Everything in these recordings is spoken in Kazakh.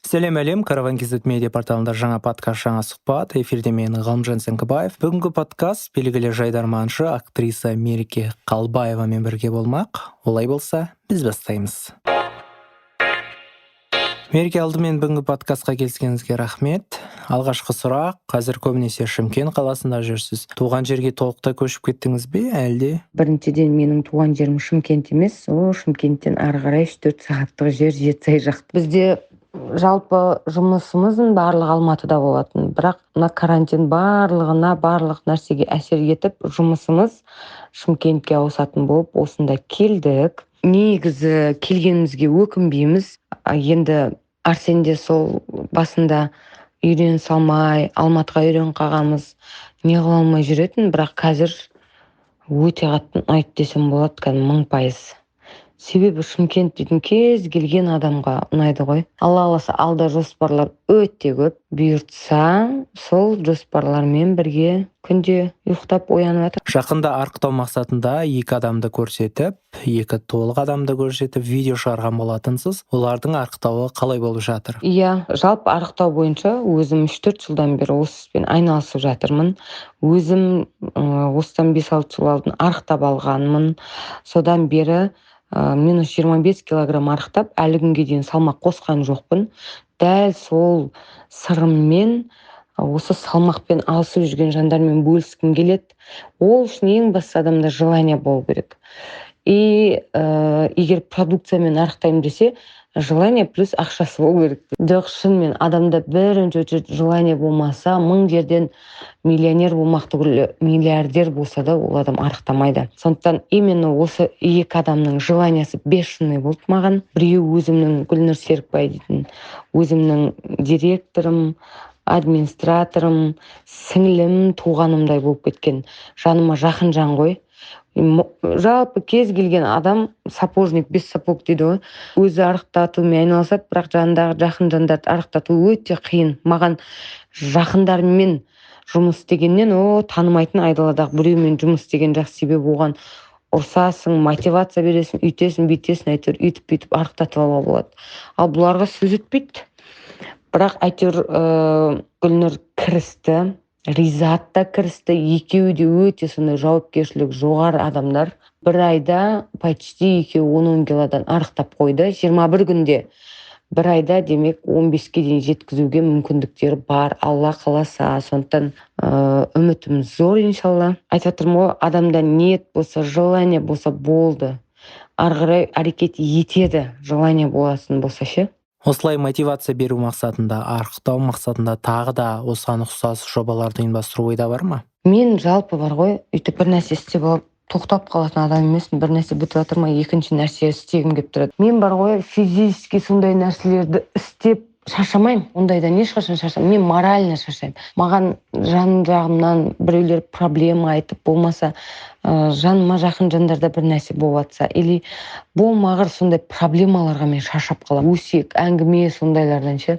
Сәлем әлем, Караван Кизет медиа порталында жаңа подкаст, жаңа сұхбат. Эфирде мен Ғалымжан Сәңкібаев. Бүгінгі подкаст белгілі жайдарманшы, актриса Мереке Қалбаевамен бірге болмақ. Олай болса, біз бастаймыз. Мереке, алдымен бүгінгі подкастқа келіскеніңізге рахмет. Алғашқы сұрақ, қазір көбінесе Шымкент қаласында жүрсіз. Туған жерге толықтай көшіп кеттіңіз бе, әлде? Біріншіден, менің туған жерім Шымкент емес, Шымкенттен ары қарай 3-4 сағаттық жер, Жетісай жақ. Бізде жалпы жұмысымыздың барлығы Алматыда болатын, бірақ мына карантин барлық нәрсеге әсер етіп, жұмысымыз Шымкентке ауысатын болып, осында келдік. Негізі келгенімізге өкінбейміз. Енді Арсен де сол басында үйрен салмай, Алматыға үйрен қалғанбыз, не қыла алмай жүретін, бірақ қазір өте қатты ұнайды десем болады, кәдімгі 1000%. Себебі Шымкент дейтін кез келген адамға ұнайды ғой. Алла қаласа, алда жоспарлар өте көп. Бұйыртса, сол жоспарлармен бірге күнде ұйықтап оянып жатыр. Жақында арықтау мақсатында 2 адамды көрсетіп, 2 толық адамды көрсетіп, видео шығарған болатынсыз. Олардың арықтауы қалай болып жатыр? Иә, жалпы арықтау бойынша өзім 3-4 жылдан бері осымен айналысып жатырмын. Өзім осыдан 5-6 жыл алдын арықтап алғанмын. Содан бері минус 25 килограмм арықтап, әлі күнге дейін салмақ қосқан жоқпын. Дәл сол сырыммен, осы салмақпен алысып жүрген жандармен бөліскім келеді. Ол үшін ең басты адамда желание болу керек. Егер продукциямен арықтаймын десе, желание плюс ақшасы болу керек. Жоқ, шынымен адамда бірінші желание болмаса, 1000 жерден миллионер болмақ түгілі миллиардер болса да, ол адам арықтамайды. Сондықтан именно осы 2 адамның желаниясы бешеный болды маған. Біреу өзімнің Гүлнұр Серікбай дейтін, өзімнің директорым, администраторым, сіңлім, туғанымдай болып кеткен, жаныма жақын жан ғой. Жалпы кез келген адам сапожник без сапог дейді ғой. Өзі арықтатумен айналысады, бірақ жанындағы жақын жандарды арықтату өте қиын. Маған жақындарыммен жұмыс істегеннен, танымайтын айдаладағы біреумен жұмыс істеген жақсы, себебі оған ұрсасың, мотивация бересің, үйтесің, бүйтесің, әйтеуір үйтіп арықтатып алуға болады. Ал бұларға сөз өтпейді. Бірақ әйтеуір Гүлнұр кірісті, Ризат та кірісті, екеуі де өте сондай жауапкершілік жоғары адамдар. Бір айда почти екеуі 10 килодан арықтап қойды. 21 күнде. Бір айда демек 15-ке дейін жеткізуге мүмкіндіктері бар, Алла қаласа. Сондықтан үмітіміз зор, иншалла. Айтып отырмын ғой, адамда ниет болса, желание болса болды. Ары қарай әрекет етеді, желание боласын болса ше. Осылай мотивация беру мақсатында, арықтау мақсатында тағы да осыған ұқсас жобаларды ұйымдастыру ойда бар ма? Мен жалпы бар ғой, үйтіп бір нәрсе істеп алып тоқтап қалатын адам емеспін. Бір нәрсе бітіп жатыр ма, екінші нәрсе істегім келіп тұрады. Мен бар ғой, физически сондай нәрселерді істеп шаршамаймын. Ондайдан ешқашан шаршамаймын. Мен морально шаршаймын. Маған жан жағымнан біреулер проблема айтып, болмаса жаныма жақын жандарда бір нәрсе болып жатса, или болмағыр сондай проблемаларға мен шаршап қаламын. Өсек, әңгіме сондайлардан ше.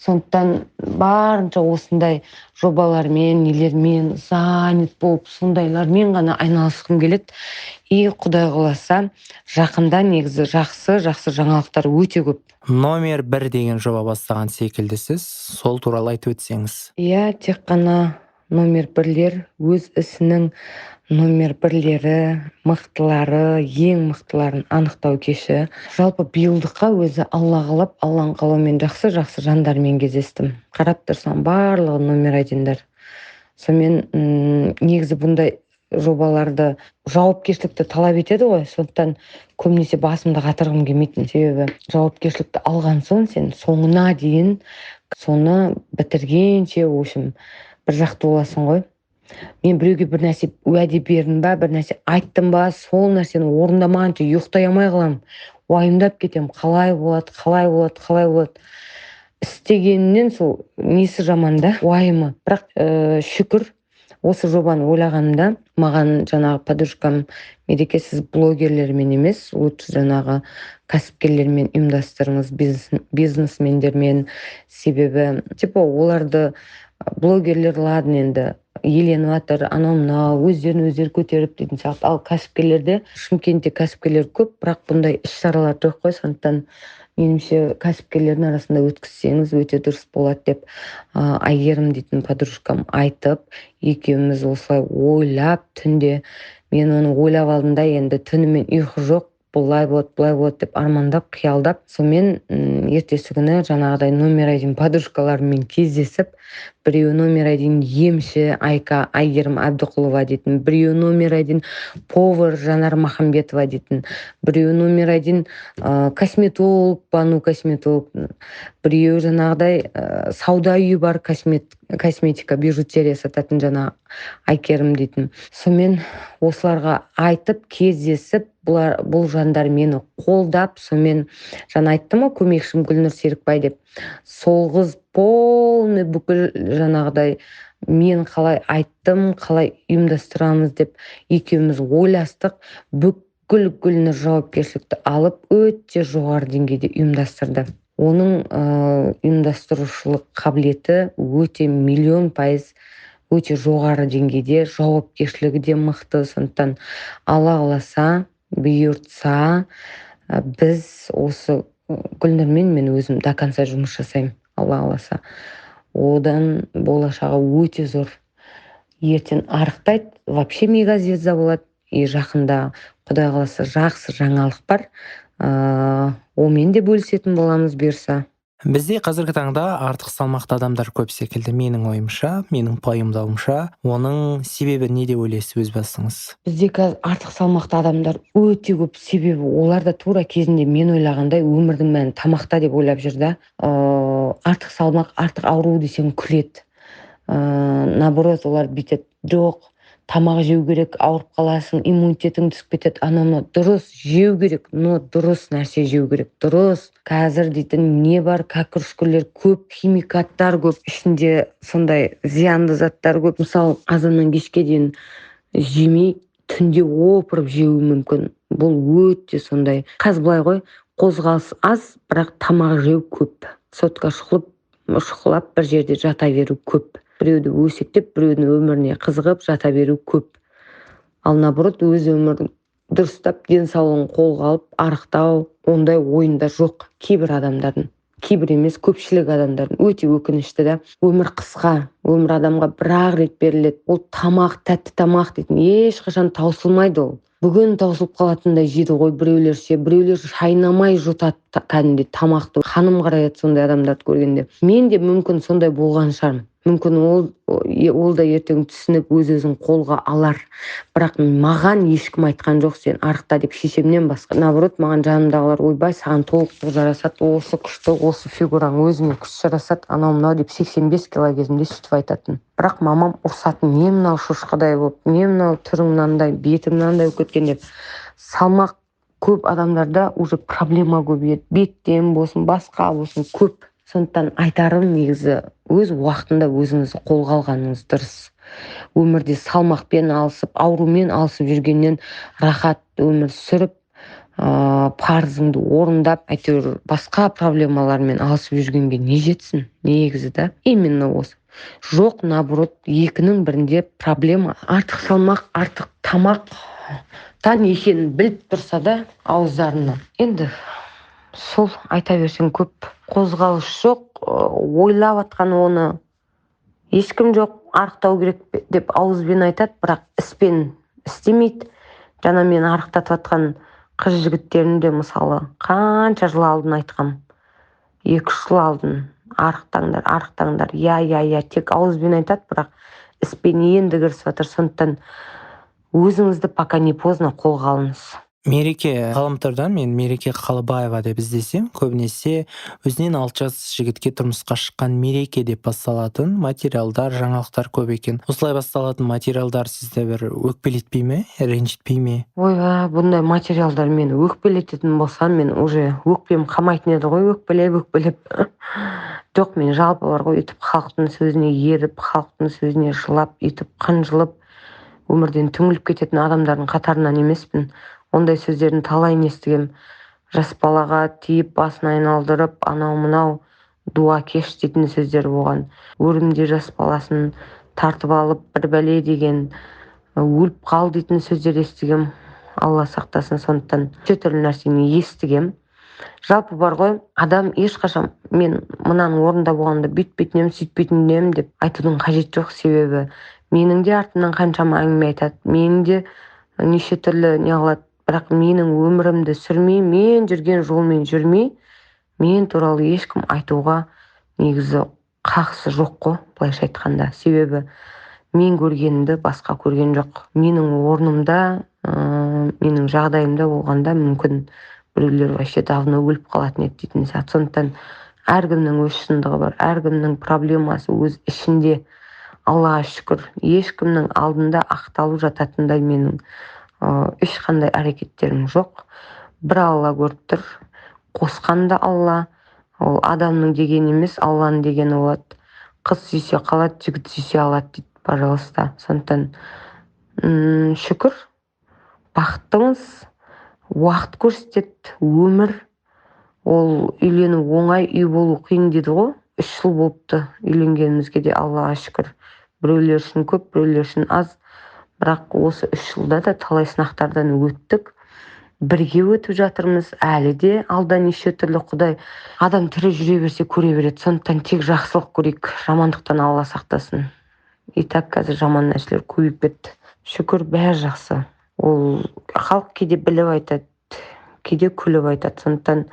Сондықтан барынша осындай жобалармен, нелермен занят болып, сондайлармен ғана айналысқым келеді. Құдай қаласа, жақында негізі жақсы жаңалықтар өте көп. Номер 1 деген жоба бастаған секілдісіз. Сол туралы айтып өтсеңіз. Тек қана номер 1-лер, өз ісінің номер 1-лері, мықтылары, ең мықтыларын анықтау кеші. Жалпы биылдыққа өзі Алла қалап, Алланың қалауымен жақсы жандармен кездестім. Қарап тұрсам барлығы номер 1-дер. Сонымен негізі бұндай жобаларды жауапкершілікті талап етеді ғой. Сондықтан көбінесе басымды қатырғым келмейтін, себебі жауапкершілікті алған соң сен соңына дейін соны бітіргенше, бір жақты боласың ғой. Мен біреуге бір нәрсе уәде бердім ба, бір нәрсе айттым ба, сол нәрсені орындамағанша ұйықтай алмай қаламын. Уайымдап кетемін, қалай болады. Істегеннен сол несі жаман да, уайымы. Бірақ шүкір, осы жобаны ойлағанымда маған жаңағы подружкам Мереке, сіз блогерлермен емес, лучше жаңағы кәсіпкерлермен ұйымдастырыңыз, бизнесмендермен, себебі оларды блогерлер ладно енді еленіп жатыр, анау мынау өздерін өздері көтеріп дейтін сияқты. Ал кәсіпкерлерде, Шымкентте кәсіпкерлер көп, бірақ бұндай іс-шаралар жоқ қой. Сондықтан меніңше кәсіпкерлердің арасында өткізсеңіз өте дұрыс болады деп Айгерім дейтін подружкам айтып, екеуміз осылай ойлап түнде, мен оны ойлап алдым да, енді түнімен ұйқы жоқ, былай болады деп армандап, қиялдап, сонымен ертесі күні жаңағыдай номер один подружкаларыммен кездесіп, біреуі номер один емші Айка Айгерім Әбдіқұлова дейтін, біреуі номер один повар Жанар Махамбетова дейтін, біреуі номер один косметолог Бану косметолог, біреуі жаңағыдай сауда үйі бар косметика бижутерия сататын жаңа Айкерім дейтін. Сонымен осыларға айтып кездесіп, бұл жандар мені қолдап, сонымен жаңа айттым ғой, көмекшім Гүлнұр Серікбай деп, сол қыз полный бүкіл жаңағыдай мен қалай айттым, қалай ұйымдастырамыз деп екеуміз ойластық, бүкіл Гүлнұр жауапкершілікті алып өте жоғары деңгейде ұйымдастырды. Оның ұйымдастырушылық қабілеті өте %1,000,000 өте жоғары деңгейде, жауапкершілігі де мықты. Сондықтан Алла қаласа, бұйыртса, біз осы Гүлнұрмен мен өзім до конца жұмыс жасаймын, Алла қаласа. Одан болашағы өте зор. Ертең арықтайды, вообще мегазвезда болады. И жақында Құдай қаласа жақсы жаңалық бар. Онымен де бөлісетін боламыз бұйырса. Бізде қазіргі таңда артық салмақты адамдар көп секілді, менің ойымша, менің пайымдауымша. Оның себебі не деп ойлайсыз өз басыңыз? Бізде қазір артық салмақты адамдар өте көп, себебі олар да тура кезінде мен ойлағандай өмірдің мәні тамақта деп ойлап жүр да. Артық салмақ, артық ауру десең күледі. Наоборот, олар бүйтеді, жоқ, тамақ жеу керек, ауырып қаласың, иммунитетің түсіп кетеді, ананы дұрыс жеу керек, но дұрыс нәрсе жеу керек, дұрыс. Қазір дейтін не бар, кәкір-шүкірлер көп, химикаттар көп, ішінде сондай зиянды заттар көп. Мысалы, азаннан кешке дейін жемей, түнде опырып жеуі мүмкін. Бұл өте сондай. Қазір былай ғой, қозғалыс аз, бірақ тамақ жеу көп. Сотка шұқылап бір жерде жата беру көп. Біреуді өсектеп, біреудің өміріне қызығып жата беру көп. Ал наоборот, өз өмірін дұрыстап, денсаулығын қолға алып, арықтау, ондай ойында жоқ кейбір адамдардың. Кейбір емес, көпшілік адамдардың. Өте өкінішті да. Өмір қысқа, өмір адамға бір-ақ рет беріледі. Ол тамақ, тәтті тамақ дейтін ешқашан таусылмайды ол. Бүгін таусылып қалатындай жейді ғой біреулер ше, біреулер шайнамай жұтады кәдімгідей тамақты. Ханым қараяды сондай адамдарды көргенде. Мен де мүмкін сондай болған шығармын. Мүмкін ол да ертең түсініп өз-өзін қолға алар. Бірақ маған ешкім айтқан жоқ, сен арықта деп, шешемнен басқа. Наоборот, маған жанымдағылар, ойбай, саған толық жарасады, осы күшті, осы фигураң өзіңе күш жарасады, анау мынау деп 85 кило кезімде сөйтіп айтатын. Бірақ мамам ұрсатын, не мынау шошқадай болып, не мынау түрің мынандай, бетің мынандай болып кеткен деп. Салмақ көп адамдарда уже проблема көбейеді. Беттен болсын, басқа болсын көп. Сондықтан айтарым негізі өз уақытында өзіңізді қолға алғаныңыз дұрыс. Өмірде салмақпен алысып, аурумен алысып жүргеннен рахат өмір сүріп, парызыңды орындап, әйтеуір басқа проблемалармен алысып жүргенге не жетсін? Негізі да именно осы. Жоқ, наоборот, екінің бірінде проблема. Артық салмақ, артық тамақ тан екенін біліп тұрса да ауыздарына. Енді сол айта берсең көп, қозғалыс жоқ, ойлап атқан оны ешкім жоқ, арықтау керек деп ауызбен айтады, бірақ іспен істемейді. Жаңа мен арықтатып атқан қыз жігіттерінде мысалы қанша жыл алдын айтқам, 2 жыл алдын арықтаңдар, я, тек ауызбен айтады, бірақ іспен енді кірісіп жатыр. Сондықтан өзіңізді пока не поздно қолға алыңыз. Мереке ғаламтордан мен Мереке Қалыбаева деп іздесем, көбінесе өзінен 6 жас жігітке тұрмысқа шыққан Мереке деп басталатын материалдар, жаңалықтар көп екен. Осылай басталатын материалдар сізді бір өкпелетпей ме, ренжітпей ме? Ойба, бұндай материалдар мені өкпелететін болса, мен уже өкпем қамайтын еді ғой, өкпелеп. Жоқ, мен жалпы бар ғой, үйтіп халықтың сөзіне еріп, халықтың сөзіне жылап, үйтіп қынжылып, өмірден түңіліп кететін адамдардың қатарынан емеспін. Ондай сөздердің талайын естігем. Жас балаға тиіп, басын айналдырып, анау мынау дуа кеш дейтін сөздер болған. Өрімде жас баласын тартып алып бір бәле деген, өліп қал дейтін сөздер естігем. Алла сақтасын. Сондықтан неше түрлі нәрсені естігем. Жалпы бар ғой, адам ешқашан мен мынаның орнында болғанда бүйтпейтін едім, сөйтпейтін едім деп айтудың қажеті жоқ. Себебі менің де артымнан қаншама әңгіме айтады, менің де неше түрлі не қылады. Бірақ менің өмірімді сүрмей, мен жүрген жолмен жүрмей, мен туралы ешкім айтуға негізі қақысы жоқ қой, былайша айтқанда. Себебі мен көргенімді басқа көрген жоқ. Менің орнымда, менің жағдайымда болғанда мүмкін біреулер вообще давно өліп қалатын еді дейтін сияқты. Сондықтан әркімнің өз шындығы бар, әркімнің проблемасы өз ішінде. Аллаға шүкір, ешкімнің алдында ақталып жататындай менің ешқандай әрекеттерім жоқ. Бір Алла көріп тұр. Қосқанда Алла, ол адамның деген емес, Алланың дегені болады. Қыз сүйсе қалады, жігіт сүйсе алады дейді, пожалуйста. Сондықтан шүкір, бақыттымыз. Уақыт көрсетеді, өмір. Ол үйлену оңай, үй болу қиын дейді ғой. 3 жыл болыпты үйленгенімізге де, Аллаға шүкір. Біреулер үшін көп, біреулер үшін аз. Бірақ осы 3 жылда да талай сынақтардан өттік. Бірге өтіп жатырмыз. Әлі де алда неше түрлі Құдай. Адам тірі жүре берсе көре береді. Сондықтан тек жақсылық көрейік. Жамандықтан Алла сақтасын. И так қазір жаман нәрселер көбейіп кетті. Шүкір, бәрі жақсы. Ол халық кейде біліп айтады, кейде күліп айтады. Сондықтан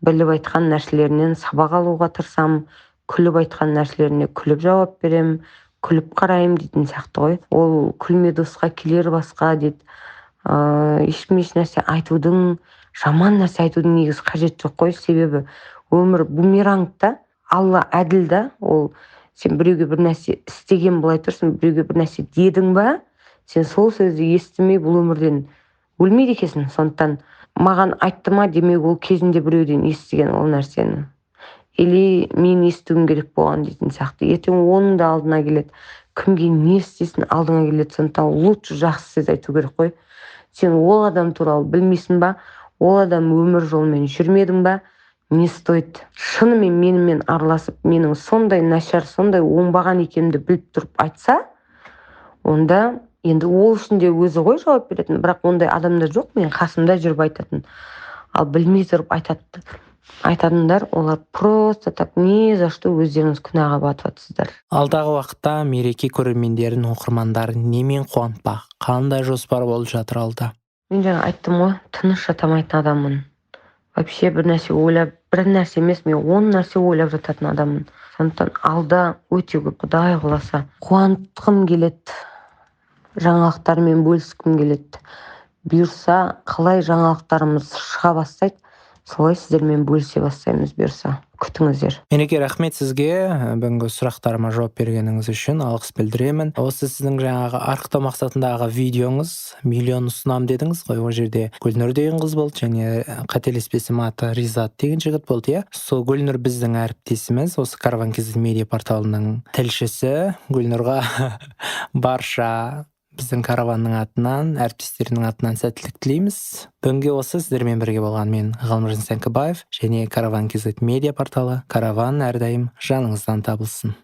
біліп айтқан нәрселерінен сабақ алуға тырысам, күліп айтқан нәрселеріне күліп жауап берем, күліп қарайым дейтін сияқты ғой. Ол күлме досқа келер басқа дейді. Ешкім еш нәрсе айтудың, жаман нәрсе айтудың негізі қажет жоқ қой. Себебі өмір бумеранг та, Алла әділ да. Ол сен біреуге бір нәрсе істеген былай тұрсың, біреуге бір нәрсе дедің ба, сен сол сөзді естімей бұл өмірден өлмейді екенсің. Сондықтан маған айтты ма, демек ол кезінде біреуден естіген ол нәрсені. Или мен естуім керек болған дейтін сияқты. Ертең оның да алдына келеді. Кімге не істесін алдыңа келеді. Сондықтан лучше жақсы сөз айту керек қой. Сен ол адам туралы білмейсің ба, ол адам өмір жолымен жүрмедің ба, не стоит. Шынымен менімен араласып, менің сондай нашар, сондай оңбаған екенімді біліп тұрып айтса, онда енді ол үшін де өзі ғой жауап беретін. Бірақ ондай адамдар жоқ, мен қасымда жүріп айтатын. Ал білмей тұрып айтатындар, олар просто так не за что өздеріңіз күнәға батып жатсыздар. Алдағы уақытта мереке көрермендерін, оқырмандарын немен қуантпақ? Қандай жоспар болып жатыр алда? Мен жаңа айттым ғой, тыныш жатамайтын адаммын. Вообще бір нәрсе ойлап, бір нәрсе емес, мен 10 нәрсе ойлап жататын адаммын. Сондықтан алда өте көп, Құдай қаласа, қуантқым келеді. Жаңалықтармен бөліскім келеді. Бұйырса, қалай жаңалықтарымыз шыға бастайды, солай сіздермен бөлісе бастаймыз. Бұйырса, күтіңіздер. Мереке, рахмет сізге бүгінгі сұрақтарыма жауап бергеніңіз үшін алғыс білдіремін. Осы сіздің жаңағы арықтау мақсатындағы видеоңыз миллион ұсынам дедіңіз ғой. Ол жерде Гүлнұр деген қыз болды, және қателеспесем аты Ризат деген жігіт болды, иә. Сол Гүлнұр біздің әріптесіміз, осы Караван KZ медиа порталының тілшісі. Гүлнұрға барша біздің караванның атынан, әріптестерінің атынан сәттілік тілейміз. Бүгінге осы сіздермен бірге болған мен Ғалымжан Сәңкібаев және Караван KZ медиа порталы. Караван әрдайым жаныңыздан табылсын.